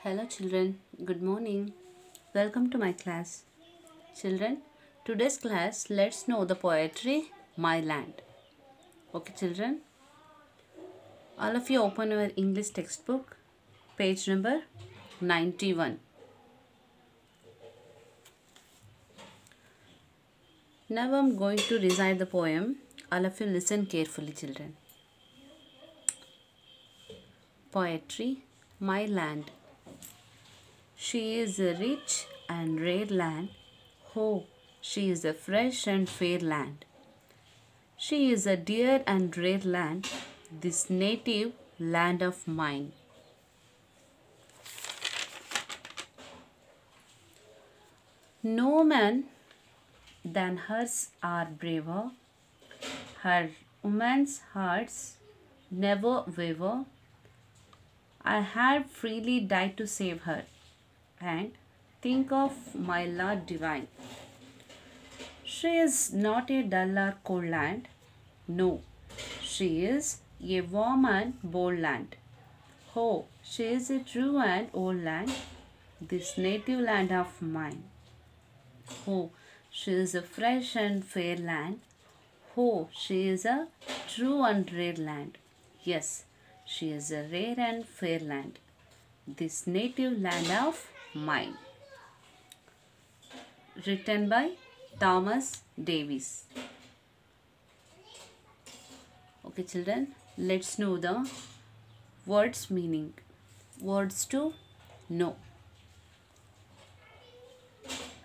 Hello children, good morning. Welcome to my class. Children, today's class, let's know the poetry My Land. Okay children, all of you open your English textbook, page number 91. Now I'm going to recite the poem. All of you listen carefully children. Poetry My Land. She is a rich and rare land. Oh, she is a fresh and fair land. She is a dear and rare land, this native land of mine. No man than hers are braver. Her woman's hearts never waver. I had freely died to save her. And think of my Lord divine. She is not a dull or cold land. No, she is a warm and bold land. Oh, she is a true and old land, this native land of mine. Oh, she is a fresh and fair land. Oh, she is a true and rare land. Yes, she is a rare and fair land, this native land of mine. Written by Thomas Davies. Okay children, let's know the words meaning. Words to know.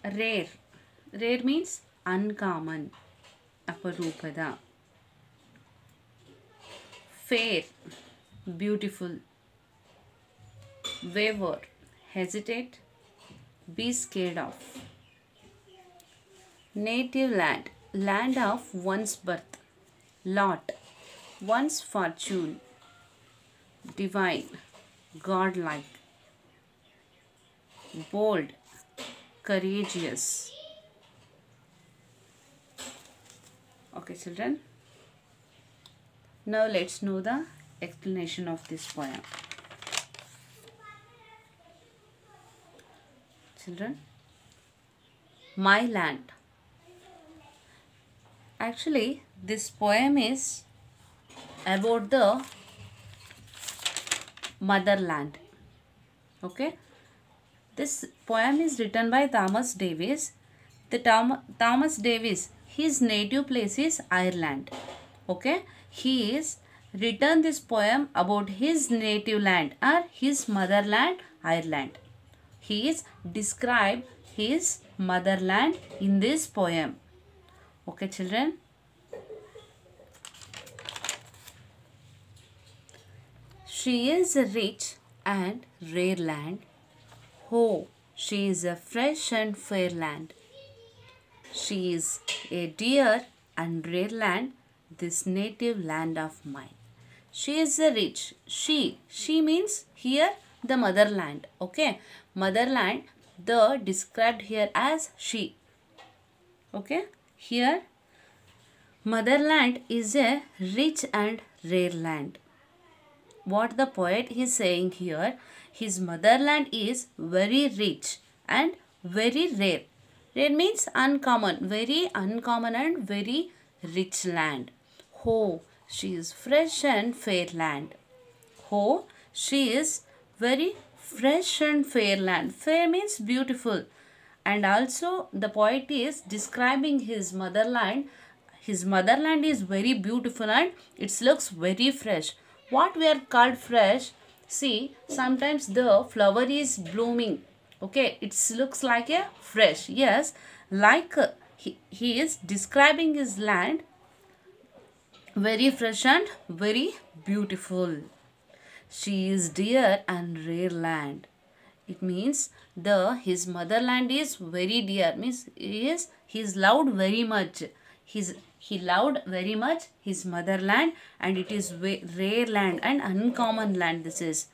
Rare. Rare means uncommon. Aparupada. Fair. Beautiful. Waver. Hesitate. Be scared of. Native land. Land of one's birth. Lot. One's fortune. Divine. Godlike. Bold. Courageous. Okay children. Now let's know the explanation of this poem. Children. My land. Actually, this poem is about the motherland. Okay. This poem is written by Thomas Davies. Thomas Davies, his native place is Ireland. Okay. He is written this poem about his native land or his motherland, Ireland. He is described his motherland in this poem. Okay children. She is a rich and rare land. Oh, she is a fresh and fair land. She is a dear and rare land, this native land of mine. She is a rich. She means here the motherland. Okay. Motherland, the described here as she. Okay. Here, motherland is a rich and rare land. What the poet is saying here, his motherland is very rich and very rare. Rare means uncommon, very uncommon and very rich land. Oh, she is fresh and fair land. Oh, she is very fresh and fair land. Fair means beautiful. And also the poet is describing his motherland. His motherland is very beautiful and it looks very fresh. What we are called fresh? See, sometimes the flower is blooming. Okay, it looks like a fresh. Yes, like he is describing his land very fresh and very beautiful. She is dear and rare land. It means his motherland is very dear. Means he is loved very much. He loved very much his motherland and it is rare land and uncommon land this is.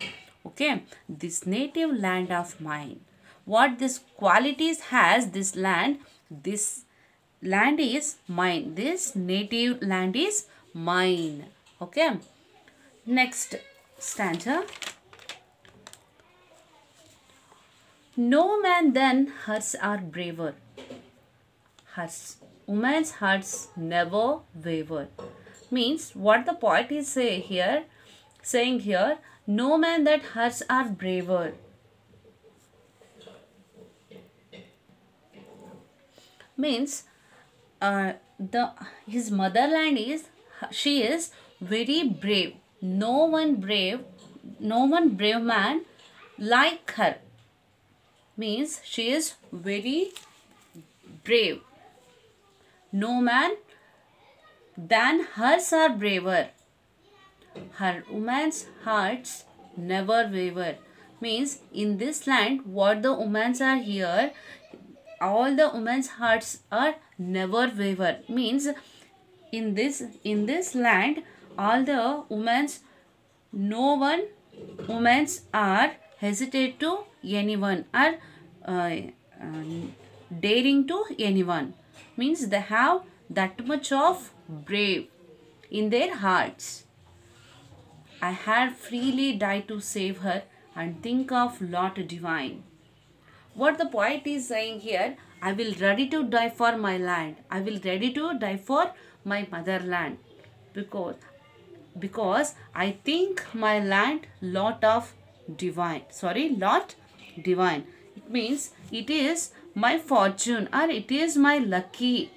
Okay. This native land of mine. What this qualities has this land? This land is mine. This native land is mine. Okay. Next stanza. No man than hers are braver. Hers. Woman's hearts never waver. Means what the poet is saying here, no man that hers are braver. Means the his motherland is, she is very brave. No one brave man like her. Means she is very brave. No man than hers are braver. Her woman's hearts never waver. Means in this land, what the women's are here, all the women's hearts are never waver. Means in this land, all the women's, no one women's are hesitate to anyone, or daring to anyone. Means they have that much of brave in their hearts. I had freely died to save her, and think of lot divine. What the poet is saying here, I will ready to die for my land. I will ready to die for my motherland. Because I think my land lot divine. It means it is my fortune, or it is my lucky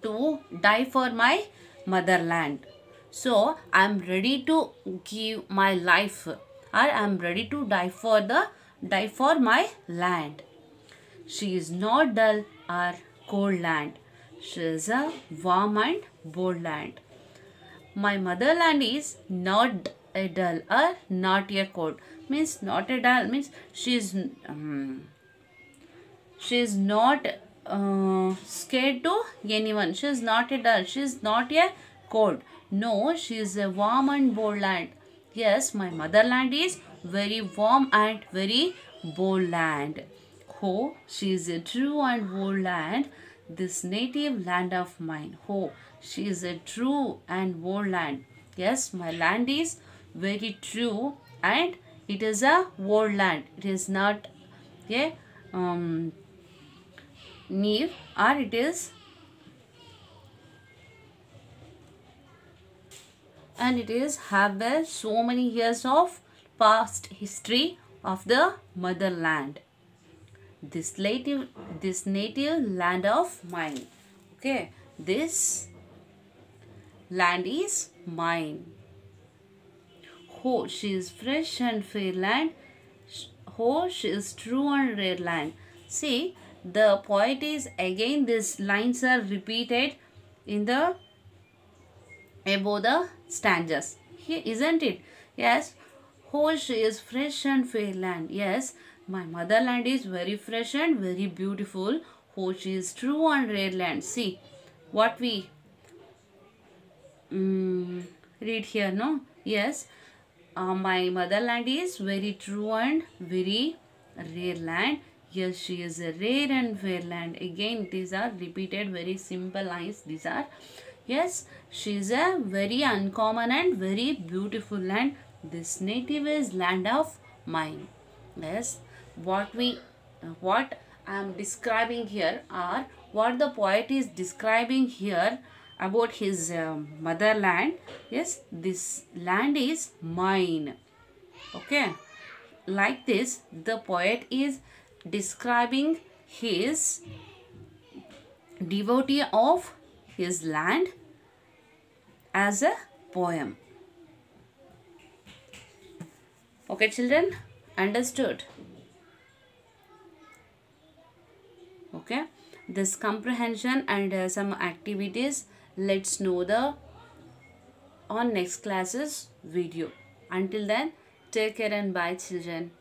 to die for my motherland. So I am ready to give my life, or I am ready to die for my land. She is not dull or cold land. She is a warm and bold land. My motherland is not a dull or not a cold. Means not a dull means she is not scared to anyone. She is not a dull. She is not a cold. No, she is a warm and bold land. Yes, my motherland is very warm and very bold land. Oh, she is a true and bold land, this native land of mine. Oh, she is a true and bold land. Yes, my land is very true and it is a bold land. It is not a naive, or it is, and it is have so many years of past history of the motherland. This native land of mine. Okay, this land is mine. Oh, she is fresh and fair land. Oh, she is true and rare land. See, the poet is again, these lines are repeated in the above the stanzas. Here, isn't it? Yes. Oh, she is fresh and fair land. Yes, my motherland is very fresh and very beautiful. Oh, she is true and rare land. See what we read here, no? Yes, my motherland is very true and very rare land. Yes, she is a rare and fair land. Again, these are repeated very simple lines. These are, yes, she is a very uncommon and very beautiful land. This native is land of mine. Yes, what I am describing here, or what the poet is describing here about his motherland. Yes, this land is mine. Okay, like this, the poet is describing his devotee of his land as a poem. Okay, children, understood? Okay, this comprehension and some activities, let's know the on next classes video. Until then, take care and bye, children.